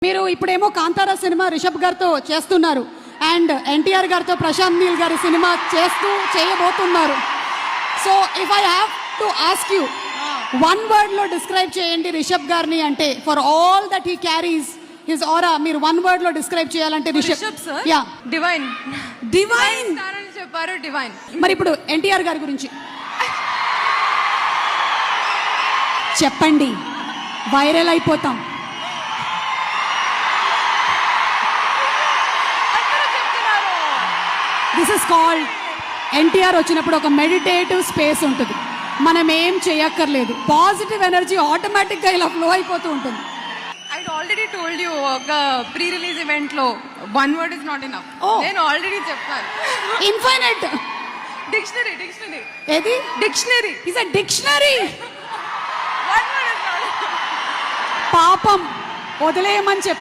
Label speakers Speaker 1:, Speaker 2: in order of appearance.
Speaker 1: మీరు ఇప్పుడేమో కాంతారా సినిమా రిషబ్ గారితో చేస్తున్నారు అండ్ ఎన్టీఆర్ గారితో ప్రశాంత్ నీల్ గారి సినిమా చేయబోతున్నారు. So if I have to ask you one word లో డిస్క్రైబ్ చేయండి రిషబ్ గారిని అంటే for all that he carries his aura మీరు వన్ వర్డ్ లో డిస్క్రైబ్ చేయాలంటే
Speaker 2: Rishab sir
Speaker 1: yeah
Speaker 2: divine
Speaker 1: divine
Speaker 2: అని చెప్పారు. డివైన్.
Speaker 1: మరి ఇప్పుడు ఎన్టీఆర్ గారి గురించి చెప్పండి, వైరల్ అయిపోతాం. దిస్ ఇస్ కాల్డ్ ఎన్టీఆర్ వచ్చినప్పుడు ఒక మెడిటేటివ్ స్పేస్ ఉంటుంది. మనం ఏం చేయక్కర్లేదు, పాజిటివ్ ఎనర్జీ ఆటోమేటిక్గా ఇలా ఫ్లో అయిపోతూ ఉంటుంది.
Speaker 2: ఐ ఆల్రెడీ టోల్డ్ యూ ఒక ప్రీ రిలీజ్ ఈవెంట్ లో one word is not enough. నేను ఆల్రెడీ చెప్పాను.
Speaker 1: ఇన్ఫైనైట్
Speaker 2: డిక్షనరీ
Speaker 1: ఏది
Speaker 2: dictionary
Speaker 1: is a dictionary.
Speaker 2: One word is not.
Speaker 1: పాపం వదిలేయమని చెప్పి